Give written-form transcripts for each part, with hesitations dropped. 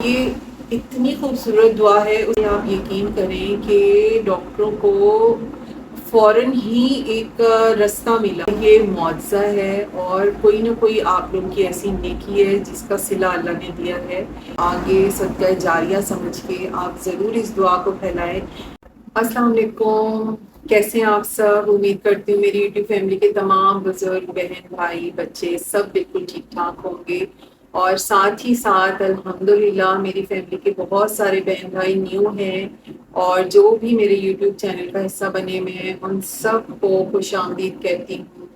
یہ اتنی خوبصورت دعا ہے، اسے آپ یقین کریں کہ ڈاکٹروں کو فوراً ہی ایک راستہ ملا۔ یہ معجزہ ہے اور کوئی نہ کوئی آپ لوگوں کی ایسی نیکی ہے جس کا صلہ اللہ نے دیا ہے۔ آگے صدقہ جاریہ سمجھ کے آپ ضرور اس دعا کو پھیلائیں۔ السلام علیکم، کیسے ہیں آپ سب؟ امید کرتی ہوں میری یوٹیوب فیملی کے تمام بزرگ، بہن، بھائی، بچے سب بالکل ٹھیک ٹھاک ہوں گے۔ اور ساتھ ہی ساتھ الحمدللہ میری فیملی کے بہت سارے بہن بھائی نیو ہیں، اور جو بھی میرے یوٹیوب چینل کا حصہ بنے ہوئے ہیں ان سب کو خوش آمدید کہتی ہوں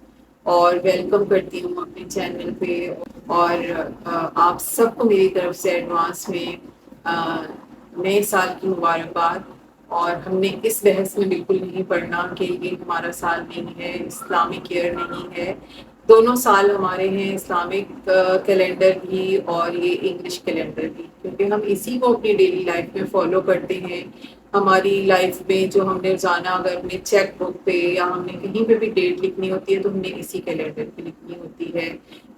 اور ویلکم کرتی ہوں اپنے چینل پہ۔ اور آپ سب کو میری طرف سے ایڈوانس میں نئے سال کی مبارکباد۔ اور ہم نے اس بحث میں بالکل نہیں پڑھنا کہ یہ ہمارا سال نہیں ہے، اسلامک ایئر نہیں ہے۔ دونوں سال ہمارے ہیں، اسلامک کیلنڈر بھی اور یہ انگلش کیلنڈر بھی، کیونکہ ہم اسی کو اپنی ڈیلی لائف میں فالو کرتے ہیں۔ ہماری لائف میں جو ہم نے روزانہ اگر ہم نے چیک بک پہ یا ہم نے کہیں پہ بھی ڈیٹ لکھنی ہوتی ہے تو ہم نے اسی کیلنڈر پہ لکھنی ہوتی ہے۔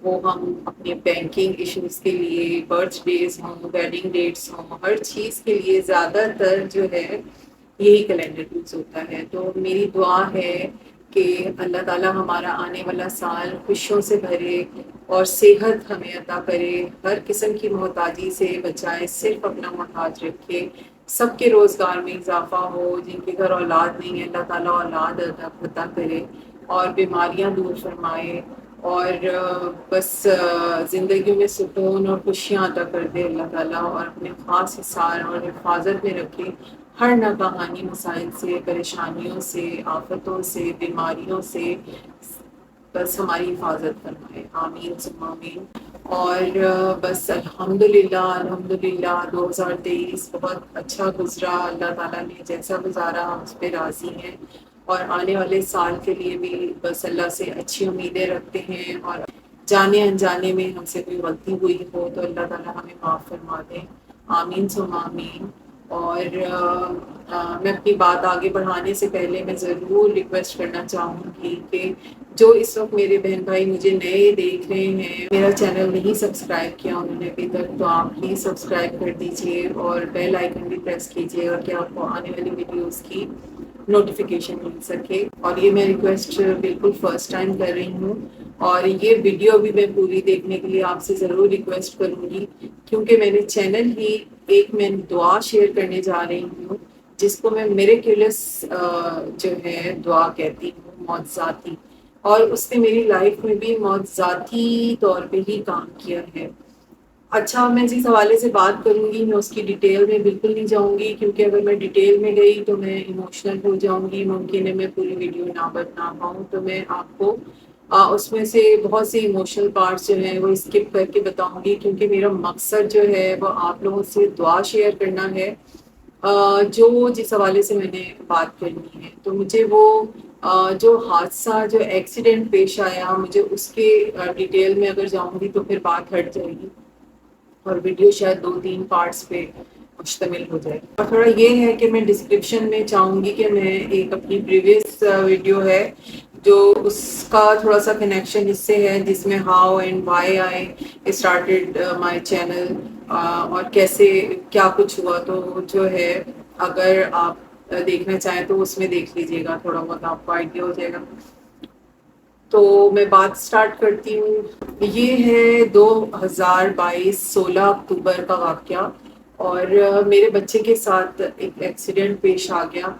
وہ ہم اپنے بینکنگ ایشوز کے لیے، برتھ ڈیز ہوں، ویڈنگ ڈیٹس ہوں، ہر چیز کے لیے زیادہ تر جو ہے یہی کیلنڈر یوز ہوتا ہے۔ تو میری دعا ہے کہ اللہ تعالیٰ ہمارا آنے والا سال خوشیوں سے بھرے اور صحت ہمیں عطا کرے، ہر قسم کی محتاجی سے بچائے، صرف اپنا محتاج رکھے، سب کے روزگار میں اضافہ ہو، جن کے گھر اولاد نہیں ہے اللہ تعالیٰ اولاد عطا کرے اور بیماریاں دور فرمائے، اور بس زندگیوں میں سکون اور خوشیاں عطا کر دے اللہ تعالیٰ، اور اپنے خاص حصار اور حفاظت میں رکھے ہر ناگہانی مسائل سے، پریشانیوں سے، آفتوں سے، بیماریوں سے بس ہماری حفاظت فرمائے، آمین ثم آمین۔ اور بس الحمدللہ 2023 بہت اچھا گزرا، اللہ تعالیٰ نے جیسا گزارا ہم اس پہ راضی ہیں، اور آنے والے سال کے لیے بھی بس اللہ سے اچھی امیدیں رکھتے ہیں، اور جانے انجانے میں ہم سے کوئی غلطی ہوئی ہو تو اللہ تعالیٰ ہمیں معاف فرما دیں، آمین ثم آمین۔ اور میں اپنی بات آگے بڑھانے سے پہلے میں ضرور ریکویسٹ کرنا چاہوں گی کہ جو اس وقت میرے بہن بھائی مجھے نئے دیکھ رہے ہیں، میرا چینل نہیں سبسکرائب کیا انہوں نے ابھی تک، تو آپ پلیز سبسکرائب کر دیجئے اور بیل آئیکن بھی پریس کیجئے، اور کہ آپ کو آنے والی ویڈیوز کی نوٹیفیکیشن مل سکے۔ اور یہ میں ریکویسٹ بالکل فرسٹ ٹائم کر رہی ہوں، اور یہ ویڈیو بھی میں پوری دیکھنے کے لیے آپ سے ضرور ریکویسٹ کروں گی، کیونکہ میرے چینل ہی ایک میں دعا شیئر کرنے جا رہی ہوں جس کو میں میریکولس جو ہے دعا کہتی ہوں، معجزاتی، اور اس نے میری لائف میں بھی معجزاتی طور پہ ہی کام کیا ہے۔ اچھا، میں جس حوالے سے بات کروں گی میں اس کی ڈیٹیل میں بالکل نہیں جاؤں گی، کیونکہ اگر میں ڈیٹیل میں گئی تو میں ایموشنل ہو جاؤں گی، ممکن ہے میں پوری ویڈیو نہ بتا پاؤں، تو میں آپ کو اس میں سے بہت سی ایموشنل پارٹس جو ہیں وہ اسکپ کر کے بتاؤں گی، کیونکہ میرا مقصد جو ہے وہ آپ لوگوں سے دعا شیئر کرنا ہے، جو جس حوالے سے میں نے بات کرنی ہے۔ تو مجھے وہ جو حادثہ، جو ایکسیڈنٹ پیش آیا، مجھے اس کے ڈیٹیل میں اگر جاؤں گی تو پھر بات ہٹ جائے گی، اور ویڈیو شاید 2-3 پارٹس پہ مشتمل ہو جائے۔ اور تھوڑا یہ ہے کہ میں ڈسکرپشن میں چاہوں گی کہ میں ایک اپنی پریویس ویڈیو ہے جو اس کا تھوڑا سا کنیکشن اس سے ہے، جس میں how and why I started my channel, اور کیسے کیا کچھ ہوا، تو جو ہے اگر آپ دیکھنا چاہیں تو اس میں دیکھ لیجیے گا، تھوڑا بہت آپ کو آئیڈیا ہو جائے گا۔ تو میں بات سٹارٹ کرتی ہوں۔ یہ ہے 2022 16 اکتوبر کا واقعہ، اور میرے بچے کے ساتھ ایک ایکسیڈنٹ پیش آ گیا،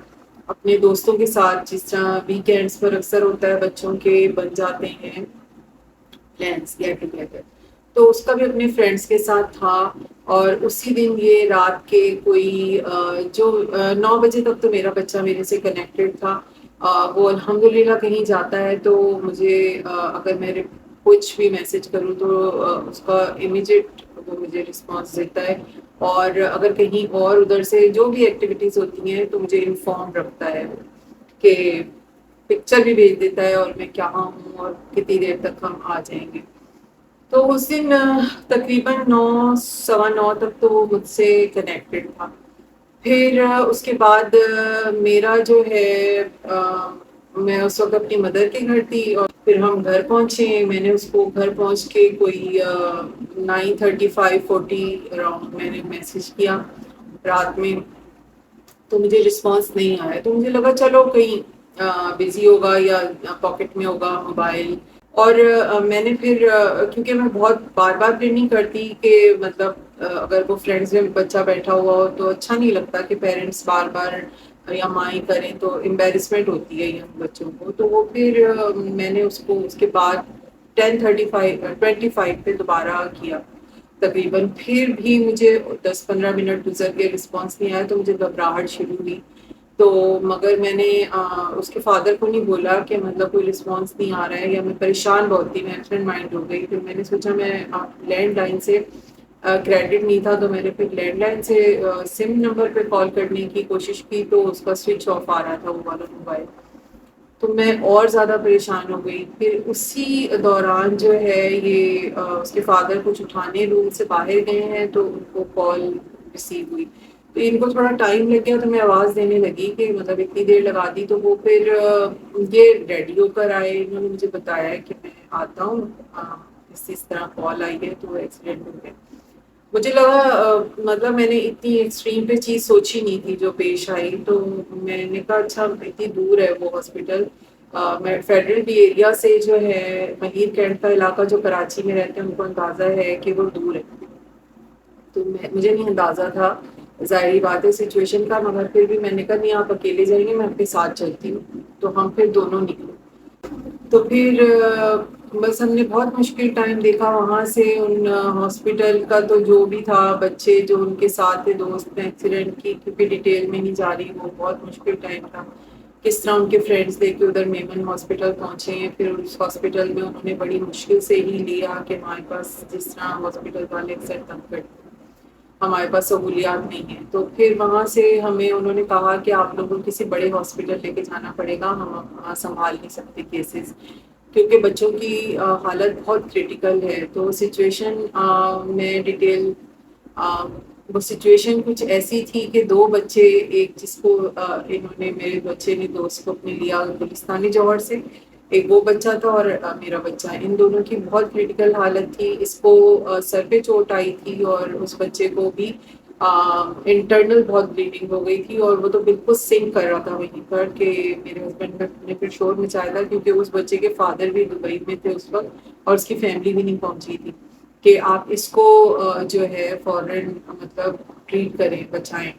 اپنے دوستوں کے ساتھ، جس طرح ویکینڈز پر اکثر ہوتا ہے بچوں کے بن جاتے ہیں پلانس گیٹ ٹوگیدر، تو اس کا بھی اپنے فرینڈس کے ساتھ تھا، اور اسی دن یہ رات کے کوئی جو 9 بجے تک تو میرا بچہ میرے سے کنیکٹڈ تھا، وہ الحمدللہ کہیں جاتا ہے تو مجھے اگر میں کچھ بھی میسج کروں تو اس کا امیجیٹ وہ مجھے رسپانس دیتا ہے، اور اگر کہیں اور ادھر سے جو بھی ایکٹیویٹیز ہوتی ہیں تو مجھے انفارم رکھتا ہے، کہ پکچر بھی بھیج دیتا ہے اور میں کہاں ہوں اور کتنی دیر تک ہم آ جائیں گے۔ تو اس دن تقریباً 9 سوا 9 تک تو وہ مجھ سے کنیکٹڈ تھا۔ پھر اس کے بعد میرا جو ہے میں اس وقت اپنی مدر کے گھر تھی، اور پھر ہم گھر پہنچے، میں نے اس کو گھر پہنچ کے کوئی 9:35-40 اراؤنڈ میں نے میسج کیا رات میں، تو مجھے رسپانس نہیں آیا، تو مجھے لگا چلو کہیں بزی ہوگا یا پاکٹ میں ہوگا موبائل. اور میں نے پھر کیونکہ میں بہت بار بار پھر نہیں کرتی کہ مطلب اگر وہ فرینڈس میں بچہ بیٹھا ہوا ہو تو اچھا نہیں لگتا کہ پیرنٹس بار بار یا مائیں کریں، تو امبیرسمنٹ ہوتی ہے یہ بچوں کو. تو وہ پھر میں نے اس کو اس کے بعد 10:25 پہ دوبارہ کیا تقریباً، پھر بھی مجھے 10-15 منٹ گزر کے رسپانس نہیں آیا، تو مجھے گھبراہٹ شروع ہوئی. تو مگر میں نے اس کے فادر کو نہیں بولا کہ مطلب کوئی رسپانس نہیں آ رہا ہے، یا میں پریشان بہت تھی، میں ایبسنٹ مائنڈ ہو گئی. پھر میں نے سوچا میں لینڈ لائن سے کریڈٹ نہیں تھا، تو میں نے پھر لینڈ لائن سے سم نمبر پہ کال کرنے کی کوشش کی، تو اس کا سوئچ آف آ رہا تھا وہ والا موبائل. تو میں اور زیادہ پریشان ہو گئی. پھر اسی دوران جو ہے یہ اس کے فادر کچھ اٹھانے روم سے باہر گئے ہیں، تو ان کو کال ریسیو ہوئی. تو ان کو تھوڑا ٹائم لگ گیا، تو میں آواز دینے لگی کہ مطلب اتنی دیر لگا دی. تو وہ پھر یہ ریڈی ہو کر آئے، انہوں نے مجھے بتایا کہ میں آتا ہوں، اس طرح کال آئی ہے تو ایکسیڈنٹ ہو گیا. مجھے لگا مطلب میں نے اتنی ایکسٹریم پہ چیز سوچی نہیں تھی جو پیش آئی. تو میں نے کہا اچھا اتنی دور ہے وہ ہاسپٹل، میں فیڈرل بھی ایریا سے جو ہے مہیر کینٹ کا علاقہ جو کراچی میں رہتے ہیں ان کو اندازہ ہے کہ وہ دور ہے. تو مجھے نہیں اندازہ تھا ظاہری بات ہے سچویشن کا، مگر پھر بھی میں نے کہا نہیں آپ اکیلے جائیں گے، میں آپ کے ساتھ چلتی ہوں. تو ہم پھر دونوں نکلے. تو پھر بس ہم نے بہت مشکل ٹائم دیکھا وہاں سے. ان ہاسپٹل کا تو جو بھی تھا، بچے جو ان کے ساتھ تھے دوست ایکسیڈنٹ کی، کیونکہ ڈیٹیل میں نہیں جا رہی، وہ بہت مشکل ٹائم تھا. کس طرح ان کے فرینڈس لے کے ادھر میمن ہاسپٹل پہنچے ہیں، پھر اس ہاسپٹل میں انہوں نے بڑی مشکل سے ہی لیا کہ ہمارے پاس جس طرح ہاسپٹل والے سیٹ اپ کرتے ہمارے پاس سہولیات نہیں ہیں. تو پھر وہاں سے ہمیں انہوں نے کہا کہ آپ لوگوں کو کسی بڑے ہاسپٹل لے کے جانا پڑے گا، ہم وہاں سنبھال نہیں سکتے کیسز، کیونکہ بچوں کی حالت بہت کریٹیکل ہے. تو سچویشن میں ڈیٹیل وہ سچویشن کچھ ایسی تھی کہ دو بچے، ایک جس کو انہوں نے میرے بچے نے دوست کو اپنے لیا گلستانی جوہر سے، ایک وہ بچہ تھا اور میرا بچہ، ان دونوں کی بہت کریٹیکل حالت تھی. اس کو سر پہ چوٹ آئی تھی اور اس بچے کو بھی انٹرنل بہت بلیڈنگ ہو گئی تھی، اور وہ تو بالکل سنک کر رہا تھا وہیں پر کہ میرے ہسبینڈ نے پھر شور مچایا تھا، کیونکہ اس بچے کے فادر بھی دبئی میں تھے اس وقت اور اس کی فیملی بھی نہیں پہنچی تھی، کہ آپ اس کو جو ہے فوراً مطلب ٹریٹ کریں، بچائیں.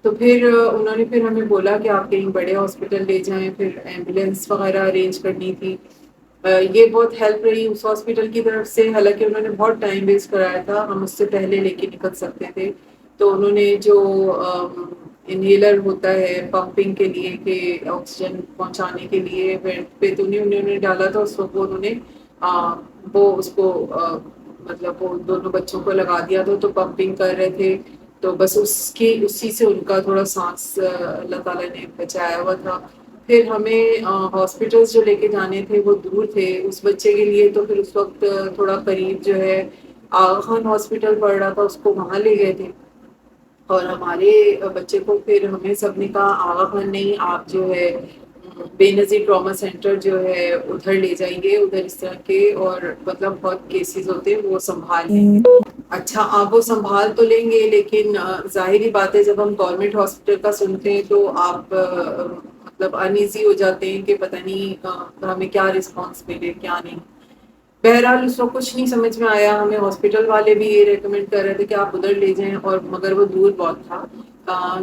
تو پھر انہوں نے پھر ہمیں بولا کہ آپ کہیں بڑے ہاسپٹل لے جائیں، پھر ایمبولینس وغیرہ ارینج کرنی تھی. یہ بہت ہیلپ رہی اس ہاسپٹل کی طرف سے، حالانکہ انہوں نے بہت ٹائم ویسٹ کرایا تھا، ہم اس سے پہلے لے کے نکل سکتے تھے. تو انہوں نے جو انہیلر ہوتا ہے پمپنگ کے لیے کہ آکسیجن پہنچانے کے لیے پہ تو انہوں نے ڈالا تھا اس وقت. انہوں نے وہ اس کو مطلب وہ دونوں بچوں کو لگا دیا تھا، تو پمپنگ کر رہے تھے. تو بس اسی سے ان کا تھوڑا سانس اللہ تعالیٰ نے بچایا ہوا تھا. پھر ہمیں ہاسپٹلس جو لے کے جانے تھے وہ دور تھے اس بچے کے لیے، تو پھر اس وقت تھوڑا قریب جو ہے آغا خان ہاسپٹل پڑ رہا تھا، اس کو وہاں لے گئے تھے. اور ہمارے بچے کو پھر ہمیں سب نے کہا آغا خان نہیں، آپ جو ہے بے نظیر ٹراما سینٹر جو ہے ادھر لے جائیں گے، ادھر اس طرح کے اور مطلب بہت کیسز ہوتے ہیں وہ سنبھال لیں گے. اچھا آپ وہ سنبھال تو لیں گے، لیکن ظاہری بات ہے جب ہم گورنمنٹ ہاسپٹل کا سنتے ہیں تو آپ مطلب انایزی ہو جاتے ہیں کہ پتہ نہیں ہمیں کیا رسپانس ملے کیا نہیں. بہرحال اس وقت کچھ نہیں سمجھ میں آیا. ہمیں ہاسپٹل والے بھی یہ ریکمینڈ کر رہے تھے کہ آپ ادھر لے جائیں، اور مگر وہ دور بہت تھا.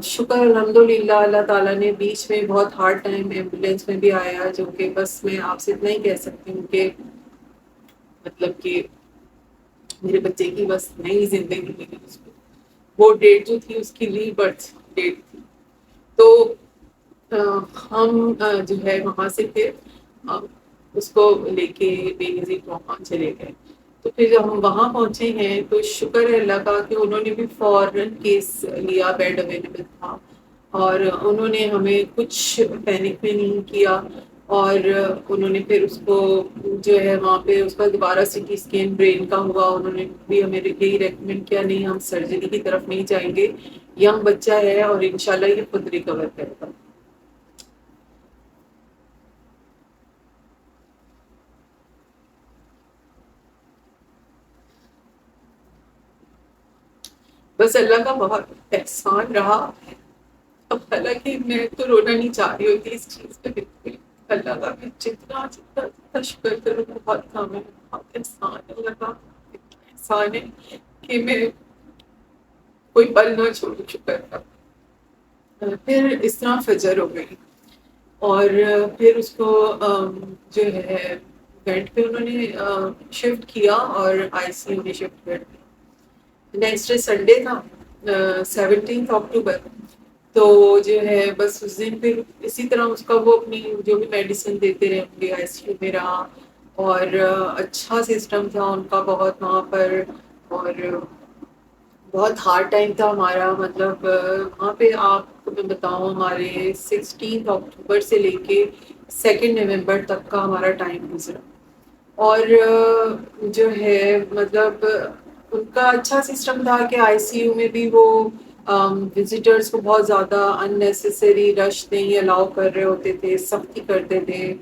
شکر الحمدللہ اللہ تعالیٰ نے بیچ میں بہت ہارڈ ٹائم ایمبولینس میں بھی آیا، جو کہ بس میں آپ سے اتنا ہی کہہ سکتی ہوں کہ مطلب کہ میرے بچے کی بس نئی زندگی ملی اس کو. وہ ڈیٹ جو تھی اس کی ری برتھ ڈیٹ تھی. تو ہم جو ہے وہاں سے پھر اس کو لے کے بے نظیر ٹراما چلے گئے. تو پھر جب ہم وہاں پہنچے ہیں تو شکر ہے اللہ کا کہ انہوں نے بھی فوراً کیس لیا، بیڈ اویلیبل تھا، اور انہوں نے ہمیں کچھ پینک میں نہیں کیا. اور انہوں نے پھر اس کو جو ہے وہاں پہ اس کا دوبارہ سی ٹی اسکین برین کا ہوا. انہوں نے بھی ہمیں یہی ریکمینڈ کیا نہیں ہم سرجری کی طرف نہیں جائیں گے، ینگ بچہ ہے اور انشاءاللہ یہ خود ریکور کرے گا. بس اللہ کا بہت احسان رہا. اب حالانکہ میں تو رونا نہیں چاہ رہی ہوتی اس چیز پہ بالکل. اللہ کا میں جتنا جتنا جتنا شکر کروں بہت کام ہے. بہت احسان ہے اللہ کا. اتنا احسان ہے کہ میں کوئی پل نہ چھوڑوں شکر کا. پھر اس طرح فجر ہو گئی اور پھر اس کو جو ہے بیڈ پہ انہوں نے شفٹ کیا اور آئی سی یو میں شفٹ کر دیا. نیکسٹ ڈے سنڈے تھا 17 اکتوبر. تو جو ہے بس اس دن پھر اسی طرح اس کا وہ اپنی جو بھی میڈیسن دیتے رہے ہوں گے آئی سی یو میں رہا. اور اچھا سسٹم تھا ان کا بہت وہاں پر. اور بہت ہارڈ ٹائم تھا ہمارا. مطلب وہاں پہ آپ کو میں بتاؤں ہمارے 16 اکتوبر سے لے کے 2 نومبر تک کا ہمارا ٹائم گزرا. اور جو ہے مطلب ان کا اچھا سسٹم تھا کہ آئی سی یو میں بھی وہ وزٹرس کو بہت زیادہ ان نیسیسری رش نہیں الاؤ کر رہے ہوتے تھے. سختی کرتے تھے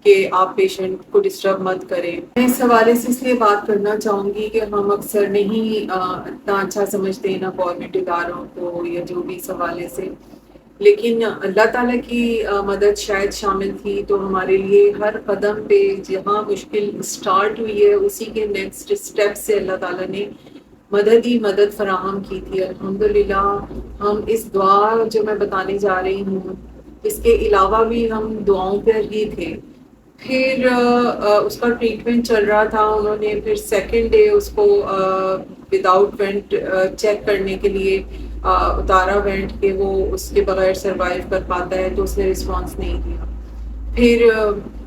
کہ آپ پیشنٹ کو ڈسٹرب مت کریں. میں اس حوالے سے اس لیے بات کرنا چاہوں گی کہ ہم اکثر نہیں اتنا اچھا سمجھتے ہیں نا گورنمنٹ اداروں کو یا جو بھی اس حوالے سے. لیکن اللہ تعالیٰ کی مدد شاید شامل تھی تو ہمارے لیے ہر قدم پہ جہاں مشکل اسٹارٹ ہوئی ہے اسی کے نیکسٹ اسٹیپ سے اللہ تعالیٰ نے مدد ہی مدد فراہم کی تھی. الحمدللہ ہم اس دعا جو میں بتانے جا رہی ہوں اس کے علاوہ بھی ہم دعاؤں پر ہی تھے. پھر اس کا ٹریٹمنٹ چل رہا تھا. انہوں نے پھر سیکنڈ ڈے اس کو وداؤٹ وینٹ چیک کرنے کے لیے اتارا وینٹ کہ وہ اس کے بغیر سروائیو کر پاتا ہے تو اس نے رسپانس نہیں دیا. پھر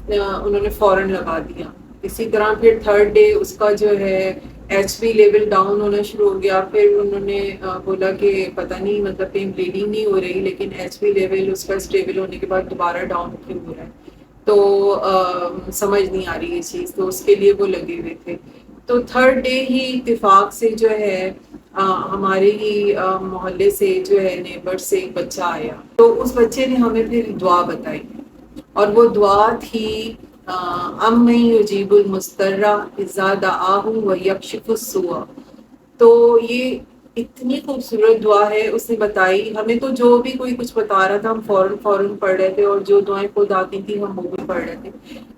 انہوں نے فوراً لگا دیا. اسی طرح پھر تھرڈ ڈے اس کا جو ہے ایچ پی لیول ڈاؤن ہونا شروع ہو گیا. پھر انہوں نے بولا کہ پتہ نہیں مطلب کہیں بلیڈنگ نہیں ہو رہی لیکن ایچ پی لیول اس کا اسٹیبل ہونے کے بعد دوبارہ ڈاؤن کیوں ہو رہا ہے. تو سمجھ نہیں آ رہی یہ چیز. تو اس کے لیے وہ لگے ہوئے تھے. تو تھرڈ ڈے ہی اتفاق سے جو ہے ہمارے ہی محلے سے جو ہے نیبر سے ایک بچہ آیا. تو اس بچے نے ہمیں پھر دعا بتائی اور وہ دعا تھی امن یجیب المضطر اذا دعاہ ویکشف السوء. تو یہ اتنی خوبصورت دعا ہے اس نے بتائی ہمیں. تو جو بھی کوئی کچھ بتا رہا تھا ہم فوراً پڑھ رہے تھے اور جو دعائیں خود آتی تھی ہم وہ بھی پڑھ رہے تھے.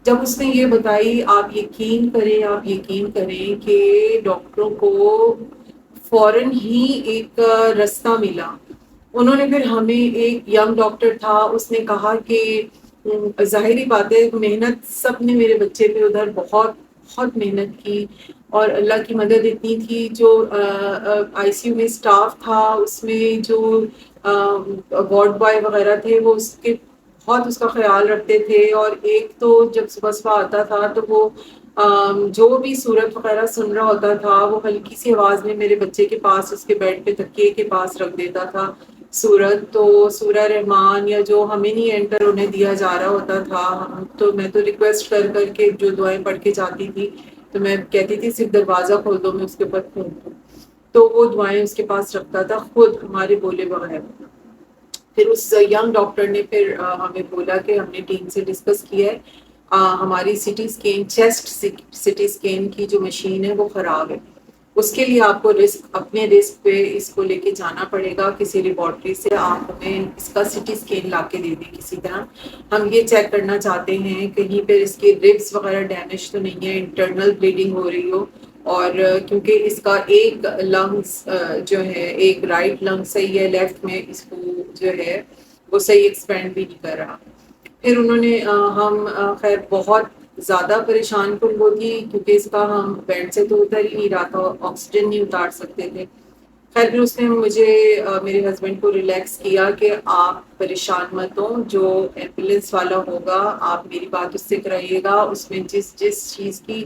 جب اس نے یہ بتائی آپ یقین کریں کہ ڈاکٹروں کو فوراً ہی ایک رستہ ملا. انہوں نے پھر ہمیں ایک ینگ ڈاکٹر تھا اس نے کہا کہ ظاہری بات ہے محنت سب نے میرے بچے پہ ادھر بہت بہت محنت کی اور اللہ کی مدد اتنی تھی. جو آئی سی یو میں اسٹاف تھا اس میں جو وارڈ بوائے وغیرہ تھے وہ اس کے بہت اس کا خیال رکھتے تھے. اور ایک تو جب صبح آتا تھا تو وہ جو بھی صورت وغیرہ سن رہا ہوتا تھا وہ ہلکی سی آواز میں میرے بچے کے پاس اس کے بیڈ پہ تکیے کے پاس رکھ دیتا تھا سورت. تو سورہ رحمان یا جو ہمیں نہیں انٹر ہونے دیا جا رہا ہوتا تھا تو میں تو ریکویسٹ کر کے جو دعائیں پڑھ کے جاتی تھی تو میں کہتی تھی صرف دروازہ کھول دو میں اس کے اوپر پھونک دوں. تو وہ دعائیں اس کے پاس رکھتا تھا خود ہمارے بولے بغیر. پھر اس ینگ ڈاکٹر نے پھر ہمیں بولا کہ ہم نے ٹیم سے ڈسکس کیا ہے ہماری city scan chest city scan کی جو مشین ہے وہ خراب ہے. اس کے لیے آپ کو اپنے رسک پہ اس کو لے کے جانا پڑے گا کسی لیبارٹری سے. آپ ہمیں اس کا سٹی اسکین لا کے دے دیں کسی طرح. ہم یہ چیک کرنا چاہتے ہیں کہیں پہ اس کے ریبس وغیرہ ڈیمیج تو نہیں ہے انٹرنل بلیڈنگ ہو رہی ہو. اور کیونکہ اس کا ایک لنگس جو ہے ایک رائٹ لنگ صحیح ہے لیفٹ میں اس کو جو ہے وہ صحیح ایکسپینڈ بھی نہیں کر رہا. پھر انہوں نے ہم خیر بہت زیادہ پریشان کن وہ تھی کیونکہ اس کا ہم بیڈ سے تو اتر ہی نہیں رہا تھا. آکسیجن نہیں اتار سکتے تھے. خیر پھر اس نے مجھے میرے ہسبینڈ کو ریلیکس کیا کہ آپ پریشان مت ہوں. جو ایمبولینس والا ہوگا آپ میری بات اس سے کرائیے گا. اس میں جس چیز کی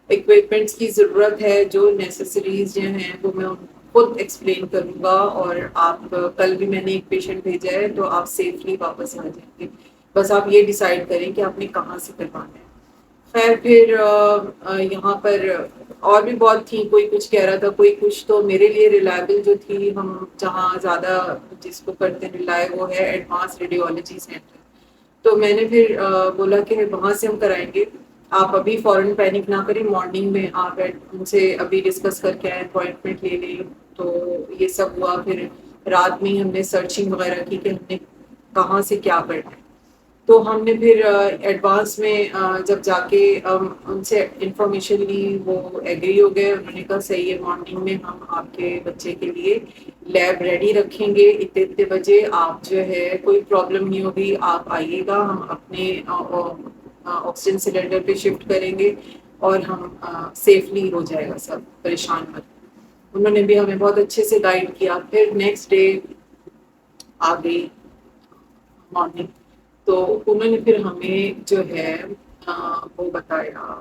اکوپمنٹس کی ضرورت ہے جو نیسیسریز جو ہیں وہ میں خود ایکسپلین کروں گا. اور آپ کل بھی میں نے ایک پیشنٹ بھیجا ہے تو آپ سیفلی واپس آ جائیں گے. بس آپ یہ ڈیسائیڈ کریں کہ آپ نے کہاں سے کروانا ہے. خیر پھر یہاں پر اور بھی بہت تھی. کوئی کچھ کہہ رہا تھا کوئی کچھ. تو میرے لیے ریلائبل جو تھی ہم جہاں زیادہ جس کو کرتے ریلائے وہ ہے ایڈوانس ریڈیولوجی سینٹر. تو میں نے پھر بولا کہ وہاں سے ہم کرائیں گے. آپ ابھی فوراً پینک نہ کریں. مارننگ میں آپ ان سے ابھی ڈسکس کر کے آئیں اپوائنٹمنٹ لے لیں تو یہ سب ہوا. پھر رات میں ہی ہم نے سرچنگ وغیرہ کی کہ ہم نے کہاں سے کیا کرنا ہے. تو ہم نے پھر ایڈوانس میں جب جا کے ان سے انفارمیشن لی وہ ایگری ہو گئے. انہوں نے کہا صحیح ہے, مارننگ میں ہم آپ کے بچے کے لیے لیب ریڈی رکھیں گے, اتنے اتنے بجے آپ جو ہے کوئی پرابلم نہیں ہوگی, آپ آئیے گا, ہم اپنے آکسیجن سلنڈر پہ شفٹ کریں گے اور ہم سیفلی ہو جائے گا سب, پریشان مت. انہوں نے بھی ہمیں بہت اچھے سے گائیڈ کیا. پھر نیکسٹ ڈے آ گئی مارننگ, تو انہوں نے پھر ہمیں جو ہے وہ بتایا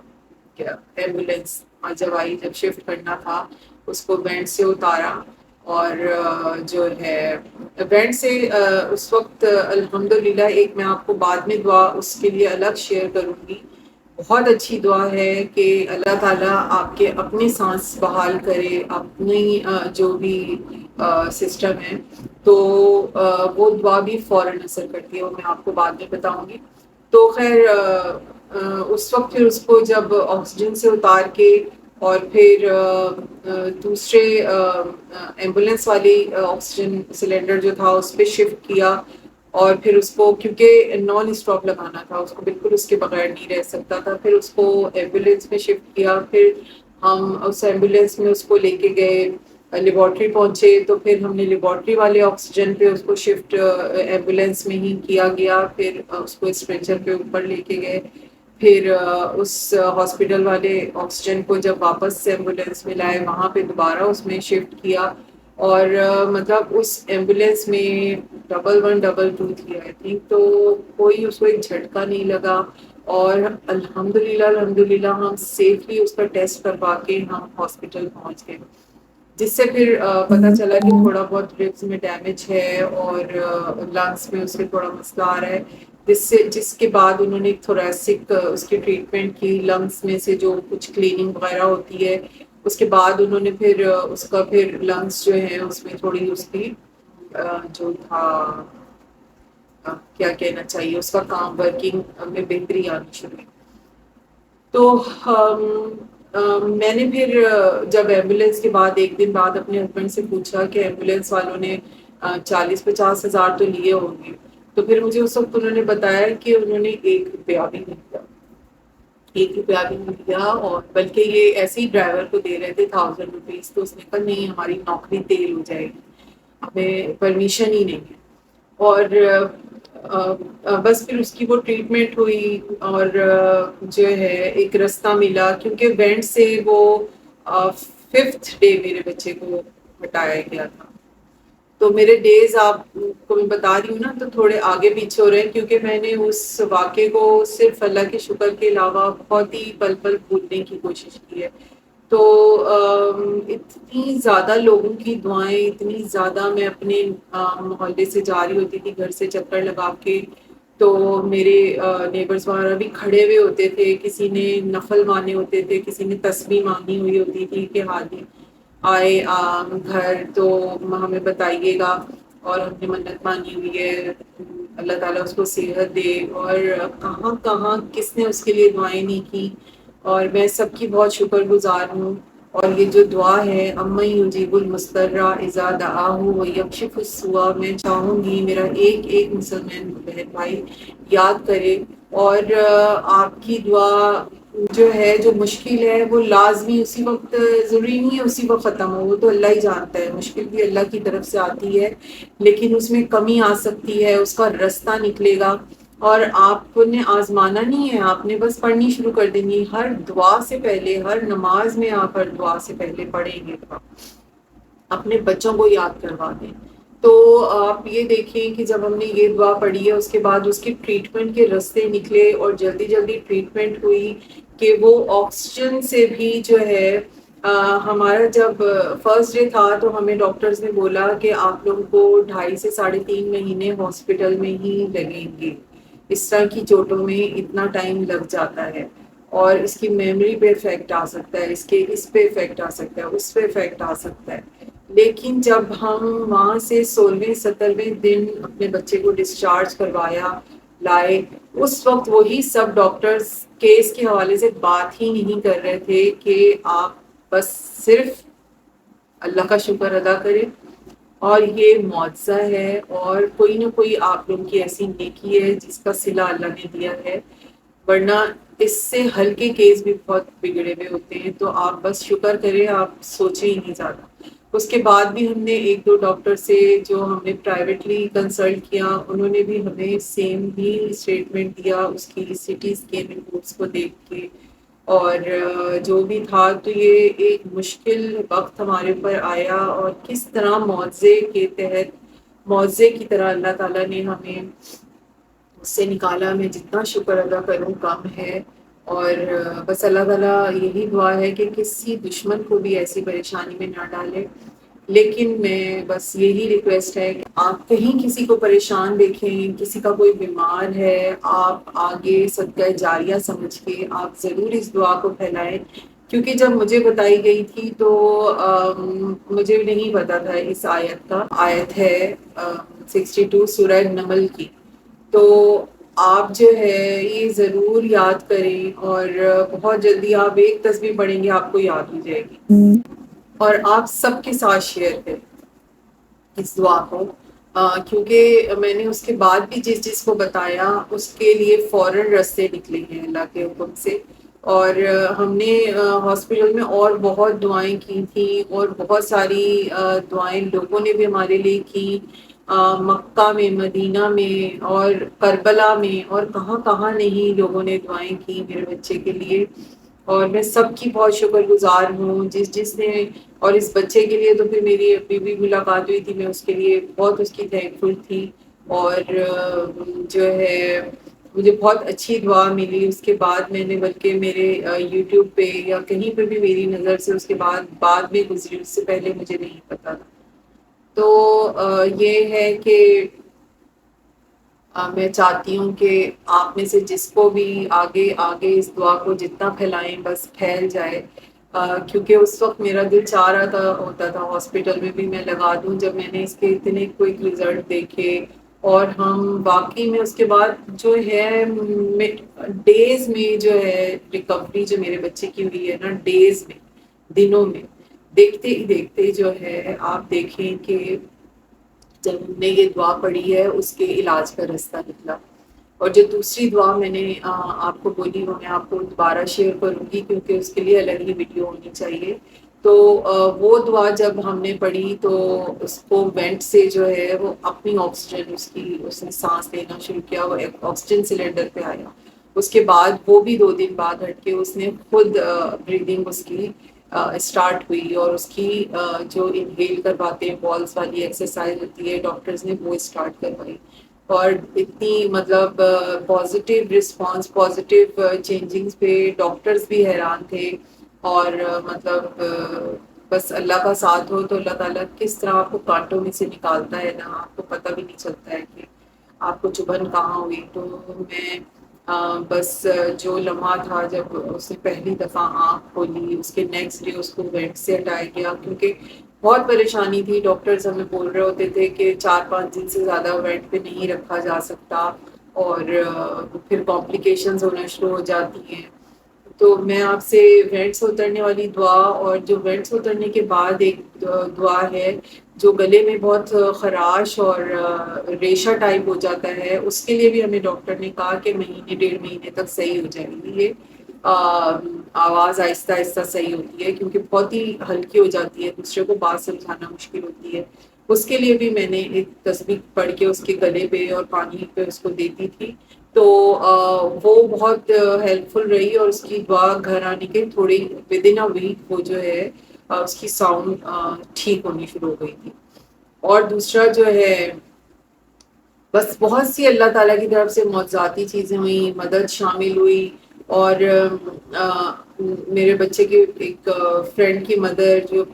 کیا ایمبولینس جب آئی, جب شفٹ کرنا تھا اس کو بینڈ سے اتارا. اور جو ہے بینڈ سے اس وقت الحمدللہ, ایک میں آپ کو بعد میں دعا اس کے لیے الگ شیئر کروں گی, بہت اچھی دعا ہے کہ اللہ تعالیٰ آپ کے اپنی سانس بحال کرے, اپنی جو بھی سسٹم ہے, تو وہ دعا بھی فوراً اثر کرتی ہے, وہ میں آپ کو بعد میں بتاؤں گی. تو خیر اس وقت پھر اس کو جب آکسیجن سے اتار کے اور پھر دوسرے ایمبولینس والی آکسیجن سلنڈر جو تھا اس پہ شفٹ کیا. اور پھر اس کو کیونکہ نان اسٹاپ لگانا تھا, اس کو بالکل اس کے بغیر نہیں رہ سکتا تھا, پھر اس کو ایمبولینس میں شفٹ کیا. پھر ہم اس ایمبولینس میں اس کو لے کے گئے, لیبارٹری پہنچے, تو پھر ہم نے لیبارٹری والے آکسیجن پہ اس کو شفٹ ایمبولینس میں ہی کیا گیا. پھر اس کو اسٹریچر پہ اوپر لے کے گئے. پھر اس ہاسپٹل والے آکسیجن کو جب واپس سے ایمبولینس میں لائے, وہاں پہ دوبارہ اس میں شفٹ کیا. اور مطلب اس ایمبولینس میں 1112 تھی آئی تھنک, تو کوئی اس کو ایک جھٹکا نہیں لگا. اور الحمدللہ ہم سیفلی اس کا ٹیسٹ کروا کے ہم ہاسپٹل پہنچ گئے, جس سے پھر پتہ چلا کہ تھوڑا بہت ریبس میں ڈیمیج ہے اور لنگس میں اس کے تھوڑا مسئلہ آ رہا ہے, جس کے بعد انہوں نے تھوریسک اس کی ٹریٹمنٹ کی. لنگس میں سے جو کچھ کلیننگ وغیرہ ہوتی ہے, اس کے بعد انہوں نے پھر اس کا پھر لنگس جو ہیں اس میں تھوڑی اس کی جو تھا کیا کہنا چاہیے, اس کا کام ورکنگ میں بہتری آنی شروع ہوئی. تو میں نے پھر جب ایمبولینس کے بعد ایک دن بعد اپنے ہسبینڈ سے پوچھا کہ ایمبولینس والوں نے 40-50 ہزار تو لیے ہوں گے, تو پھر مجھے اس وقت انہوں نے بتایا کہ انہوں نے 1 روپیہ بھی نہیں دیا, 1 روپیہ بھی نہیں دیا. اور بلکہ یہ ایسے ہی ڈرائیور کو دے رہے تھے 1000 روپیز, تو اس نے کہا نہیں ہماری نوکری تیل ہو جائے گی, ہمیں پرمیشن ہی نہیں ہے. اور بس پھر اس کی وہ ٹریٹمنٹ ہوئی, اور جو ہے ایک رستہ ملا, کیونکہ بینڈ سے وہ 5th ڈے میرے بچے کو ہٹایا گیا تھا. تو میرے ڈیز آپ کو میں بتا رہی ہوں نا, تو تھوڑے آگے پیچھے ہو رہے ہیں, کیونکہ میں نے اس واقعے کو صرف اللہ کے شکر کے علاوہ بہت ہی پل پل بھولنے کی کوشش کی ہے. تو اتنی زیادہ لوگوں کی دعائیں, اتنی زیادہ میں اپنے محلے سے جا رہی ہوتی تھی گھر سے چکر لگا کے, تو میرے نیبرز وغیرہ بھی کھڑے ہوئے ہوتے تھے, کسی نے نفل مانے ہوتے تھے, کسی نے تسبیح مانگی ہوئی ہوتی تھی کہ حاجی آئے گھر تو ہمیں بتائیے گا, اور ہم نے منت مانی ہوئی ہے اللہ تعالیٰ اس کو صحت دے. اور کہاں کہاں کس نے اس کے لیے دعائیں نہیں کی, اور میں سب کی بہت شکر گزار ہوں. اور یہ جو دعا ہے امن یجیب المضطر اذا دعاہ ویکشف السوء, میں چاہوں گی میرا ایک ایک مسلمان بہن بھائی یاد کرے, اور آپ کی دعا جو ہے جو مشکل ہے وہ لازمی اسی وقت, ضروری نہیں ہے اسی وقت ختم ہو, وہ تو اللہ ہی جانتا ہے, مشکل بھی اللہ کی طرف سے آتی ہے, لیکن اس میں کمی آ سکتی ہے, اس کا رستہ نکلے گا. اور آپ نے آزمانا نہیں ہے, آپ نے بس پڑھنی شروع کر دینی. ہر دعا سے پہلے, ہر نماز میں آپ ہر دعا سے پہلے پڑھیں گے, اپنے بچوں کو یاد کروا دیں. تو آپ یہ دیکھیں کہ جب ہم نے یہ دعا پڑھی ہے, اس کے بعد اس کی ٹریٹمنٹ کے رستے نکلے, اور جلدی جلدی ٹریٹمنٹ ہوئی کہ وہ آکسیجن سے بھی جو ہے ہمارا جب فرسٹ ڈے تھا تو ہمیں ڈاکٹرز نے بولا کہ آپ لوگوں کو 2.5 سے 3.5 مہینے ہاسپٹل میں ہی لگیں گے, اس طرح کی چوٹوں میں اتنا ٹائم لگ جاتا ہے, اور اس کی میموری پہ افیکٹ آ سکتا ہے, اس پہ افیکٹ آ سکتا ہے, اس پہ افیکٹ آ سکتا ہے. لیکن جب ہم وہاں سے 16ویں 17ویں دن اپنے بچے کو ڈسچارج کروایا لائے, اس وقت وہی سب ڈاکٹرز کیس کے حوالے سے بات ہی نہیں کر رہے تھے کہ آپ بس صرف اللہ کا شکر ادا کریں. اور یہ معجزہ ہے اور کوئی نہ کوئی آپ لوگوں کی ایسی نیکی ہے جس کا صلہ اللہ نے دیا ہے، ورنہ اس سے ہلکے کیس بھی بہت بگڑے ہوئے ہوتے ہیں. تو آپ بس شکر کریں، آپ سوچیں ہی نہیں زیادہ. اس کے بعد بھی ہم نے ایک دو ڈاکٹر سے جو ہم نے پرائیویٹلی کنسلٹ کیا، انہوں نے بھی ہمیں سیم ہی اسٹیٹمنٹ دیا اس کی سی ٹی اسکین رپورٹس کو دیکھ کے. اور جو بھی تھا، تو یہ ایک مشکل وقت ہمارے اوپر آیا اور کس طرح معاوضے کے تحت، معاوضے کی طرح اللہ تعالیٰ نے ہمیں اس سے نکالا. میں جتنا شکر ادا کروں کم ہے. اور بس اللہ تعالیٰ یہی دعا ہے کہ کسی دشمن کو بھی ایسی پریشانی میں نہ ڈالے. لیکن میں بس یہی ریکویسٹ ہے کہ آپ کہیں کسی کو پریشان دیکھیں، کسی کا کوئی بیمار ہے، آپ آگے صدقہ جاریہ سمجھ کے آپ ضرور اس دعا کو پھیلائیں. کیونکہ جب مجھے بتائی گئی تھی تو مجھے نہیں پتا تھا اس آیت کا. آیت ہے 62 سورہ نمل کی. تو آپ جو ہے یہ ضرور یاد کریں اور بہت جلدی آپ ایک تسبیح پڑھیں گے آپ کو یاد ہو جائے گی. اور آپ سب کے ساتھ شیئر کریں اس دعا کو، کیونکہ میں نے اس کے بعد بھی جس جس کو بتایا اس کے لیے فوراً رستے نکلے ہیں اللہ کے حکم سے. اور ہم نے ہاسپٹل میں اور بہت دعائیں کی تھیں اور بہت ساری دعائیں لوگوں نے بھی ہمارے لیے کی. مکہ میں، مدینہ میں اور کربلا میں اور کہاں کہاں نہیں لوگوں نے دعائیں کی میرے بچے کے لیے. اور میں سب کی بہت شکر گزار ہوں جس جس نے. اور اس بچے کے لیے تو پھر میری ابھی بھی ملاقات ہوئی تھی، میں اس کے لیے بہت اس کی تھینکفل تھی. اور جو ہے مجھے بہت اچھی دعا ملی. اس کے بعد میں نے بلکہ میرے یوٹیوب پہ یا کہیں پہ بھی میری نظر سے اس کے بعد میں گزری، اس سے پہلے مجھے نہیں پتا تھا. تو یہ ہے کہ میں چاہتی ہوں کہ آپ میں سے جس کو بھی آگے اس دعا کو جتنا پھیلائیں بس پھیل جائے. کیونکہ اس وقت میرا دل چاہ رہا ہوتا تھا ہاسپٹل میں بھی میں لگا دوں، جب میں نے اس کے اتنے کوئک رزلٹ دیکھے. اور ہم واقعی میں اس کے بعد جو ہے ڈیز میں جو ہے ریکوری جو میرے بچے کی ہوئی ہے نا، ڈیز میں، دنوں میں، دیکھتے ہی دیکھتے جو ہے آپ دیکھیں کہ جب ہم نے یہ دعا پڑھی ہے اس کے علاج کا راستہ نکلا. اور جو دوسری دعا میں نے آپ کو بولی وہ میں آپ کو دوبارہ شیئر کروں گی کیونکہ اس کے لیے الگ ہی ویڈیو ہونی چاہیے. تو وہ دعا جب ہم نے پڑھی تو اس کو وینٹ سے جو ہے وہ اپنی آکسیجن اس نے سانس لینا شروع کیا، وہ آکسیجن سلنڈر پہ آیا. اس کے بعد وہ بھی 2 دن بعد ہٹ کے اس نے خود بریدنگ اس کی اسٹارٹ ہوئی. اور اس کی جو انہیل کرواتے ہیں بالس والی ایکسرسائز ہوتی ہے ڈاکٹرز نے وہ اسٹارٹ کروائی. اور اتنی مطلب پازیٹیو رسپانس، پازیٹیو چینجنگز پہ ڈاکٹرز بھی حیران تھے. اور مطلب بس اللہ کا ساتھ ہو تو اللہ تعالیٰ کس طرح آپ کو کانٹوں میں سے نکالتا ہے نا، آپ کو پتہ بھی نہیں چلتا ہے کہ آپ کو چبھن کہاں ہوئی. تو میں بس جو لمحہ تھا جب اس نے پہلی دفعہ آنکھ کھولی، اس کے نیکسٹ ڈے اس کو وینٹ سے ہٹایا گیا کیونکہ بہت پریشانی تھی. ڈاکٹرز ہمیں بول رہے ہوتے تھے کہ 4-5 دن سے زیادہ وینٹ پہ نہیں رکھا جا سکتا اور پھر کمپلیکیشنز ہونا شروع ہو جاتی ہیں. تو میں آپ سے وینٹ سے اترنے والی دعا اور جو وینٹ سے اترنے کے بعد ایک دعا ہے جو گلے میں بہت خراش اور ریشہ ٹائپ ہو جاتا ہے، اس کے لیے بھی ہمیں ڈاکٹر نے کہا کہ 1-1.5 مہینے تک صحیح ہو جائے گی. یہ آواز آہستہ آہستہ صحیح ہوتی ہے کیونکہ بہت ہی ہلکی ہو جاتی ہے، دوسرے کو بات سمجھانا مشکل ہوتی ہے. اس کے لیے بھی میں نے ایک تسبیح پڑھ کے اس کے گلے پہ اور پانی پہ اس کو دیتی تھی. تو وہ بہت ہیلپ فل رہی اور اس کی دعا گھر آنے کے تھوڑی ودن اے ویک وہ جو ہے اس کی ساؤنڈ ٹھیک ہونی شروع ہو گئی تھی. اور دوسرا جو ہے بس بہت سی اللہ تعالیٰ کی طرف سے معجزاتی چیزیں ہوئیں، مدد شامل ہوئی. اور میرے بچے کے ایک فرینڈ کی مدر جو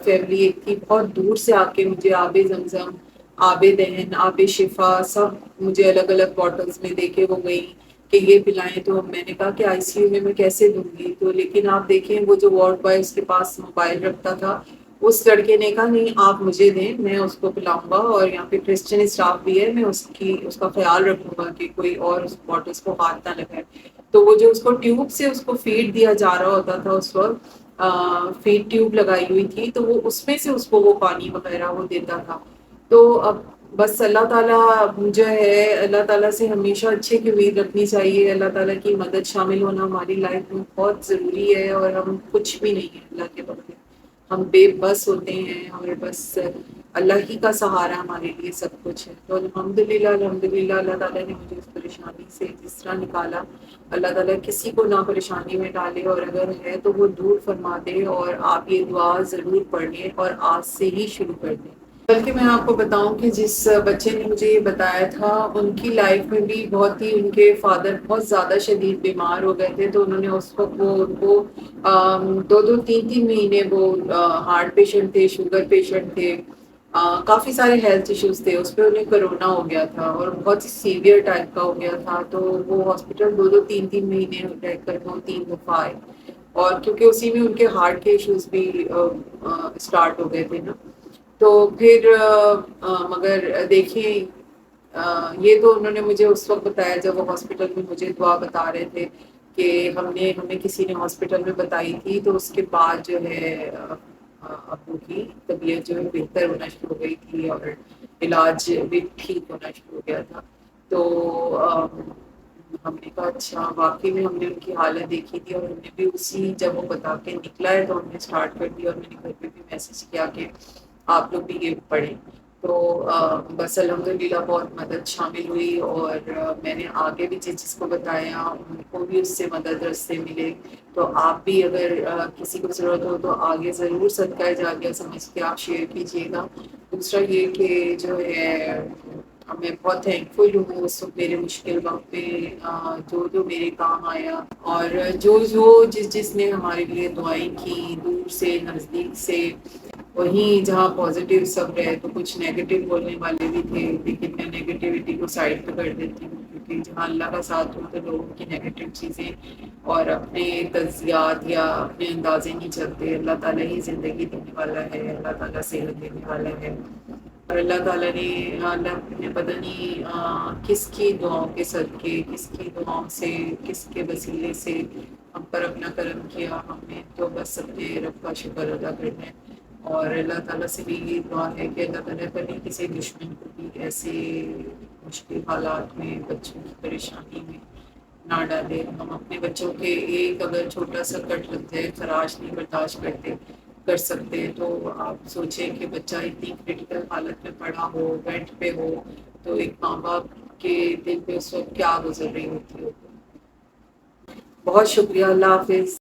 فیملی ایک تھی بہت دور سے آ کے مجھے آب زمزم، آب دہن، آب شفا سب مجھے الگ الگ باٹلز میں دے کے وہ گئی کہ یہ پلائیں. تو میں نے کہا کہ آئی سی یو میں کیسے دوں گی. تو لیکن آپ دیکھیں وہ جو وارڈ بوائے اس کے پاس موبائل رکھتا تھا، اس لڑکے نے کہا نہیں آپ مجھے دیں، میں اس کو پلاؤں گا. اور یہاں پہ کرسچن اسٹاف بھی ہے، میں اس کا خیال رکھوں گا کہ کوئی اور اس باٹلس کو ہاتھ نہ لگائے. تو وہ جو اس کو ٹیوب سے اس کو فیڈ دیا جا رہا ہوتا تھا اس وقت، فیڈ ٹیوب لگائی ہوئی تھی، تو وہ اس میں سے اس کو وہ پانی وغیرہ وہ دیتا تھا. تو اب بس اللہ تعالیٰ جو ہے، اللہ تعالیٰ سے ہمیشہ اچھے کی امید رکھنی چاہیے. اللہ تعالیٰ کی مدد شامل ہونا ہماری لائف میں بہت ضروری ہے، اور ہم کچھ بھی نہیں ہیں اللہ کے بغیر. ہم بے بس ہوتے ہیں، اور بس اللہ ہی کا سہارا ہمارے لیے سب کچھ ہے. تو الحمدللہ اللہ تعالیٰ نے مجھے اس پریشانی سے جس طرح نکالا، اللہ تعالیٰ کسی کو نہ پریشانی میں ڈالے، اور اگر ہے تو وہ دور فرما دے. اور آپ یہ دعا ضرور پڑھ لیں اور آج سے ہی شروع کر دیں. بلکہ میں آپ کو بتاؤں کہ جس بچے نے مجھے یہ بتایا تھا، ان کی لائف میں بھی بہت ہی، ان کے فادر بہت زیادہ شدید بیمار ہو گئے تھے. تو انہوں نے اس وقت وہ ان کو 2-3 مہینے وہ ہارٹ پیشنٹ تھے، شوگر پیشنٹ تھے، کافی سارے ہیلتھ ایشوز تھے. اس پہ انہیں کرونا ہو گیا تھا، اور بہت ہی سیویئر ٹائپ کا ہو گیا تھا. تو وہ ہاسپٹل 2-3 مہینے رہ کر 2-3 دفعہ آئے. اور کیونکہ اسی میں ان کے ہارٹ کے ایشوز بھی اسٹارٹ ہو گئے تھے نا. تو پھر مگر دیکھیں، یہ تو انہوں نے مجھے اس وقت بتایا جب وہ ہاسپٹل میں مجھے دعا بتا رہے تھے کہ ہمیں کسی نے ہاسپٹل میں بتائی تھی. تو اس کے بعد جو ہے ابو کی طبیعت جو ہے بہتر ہونا شروع ہو گئی تھی، اور علاج بھی ٹھیک ہونا شروع ہو گیا تھا. تو ہم نے کہا اچھا، واقعی میں ہم نے ان کی حالت دیکھی تھی، اور ہم نے بھی اسی جب وہ بتا کے نکلا ہے تو ہم نے اسٹارٹ کر دیا. اور میں نے گھر پہ بھی میسج کیا کہ آپ لوگ بھی یہ پڑھیں. تو بس الحمدللہ بہت مدد شامل ہوئی، اور میں نے آگے بھی جس کو بتایا ان کو بھی اس سے مدد رستے ملے. تو آپ بھی اگر کسی کو ضرورت ہو تو آگے ضرور صدقہ جاریہ سمجھ کے آپ شیئر کیجیے گا. دوسرا یہ کہ جو ہے میں بہت تھینک فل ہوں اس وقت میرے مشکل وقت پہ جو میرے کام آیا، اور جس نے ہمارے لیے دعائیں کی، دور سے نزدیک سے. وہیں جہاں پازیٹیو سب رہے تو کچھ نیگیٹو بولنے والے بھی تھے، لیکن میں نیگیٹیوٹی کو سائڈ پہ کر دیتی ہوں، کیونکہ جہاں اللہ کا ساتھ ہو تو لوگوں کی نیگیٹو چیزیں اور اپنے تجزیات یا اپنے اندازے نہیں چلتے. اللہ تعالیٰ ہی زندگی دینے والا ہے، اللہ تعالیٰ صحت دینے والا ہے. اور اللہ تعالیٰ نے پتہ نہیں کس کی دعاؤں کے صدقے، کس کی دعاؤں سے، کس کے وسیلے سے ہم پر اپنا کرم کیا. ہم نے تو بس اپنے رب کا شکر ادا کرنا ہے. اور اللہ تعالیٰ سے بھی یہ دعا ہے کہ اللہ تعالیٰ کبھی کسی دشمن کو بھی ایسے مشکل حالات میں، بچوں کی پریشانی میں نہ ڈالے. ہم اپنے بچوں کے ایک اگر چھوٹا سا کٹ لگ جائے، خراش نہیں برداشت کر سکتے، تو آپ سوچیں کہ بچہ اتنی کریٹیکل حالت میں پڑا ہو، بیڈ پہ ہو، تو ایک ماں باپ کے دل پہ اس وقت کیا گزر رہی ہوتی ہے. بہت شکریہ. اللہ حافظ.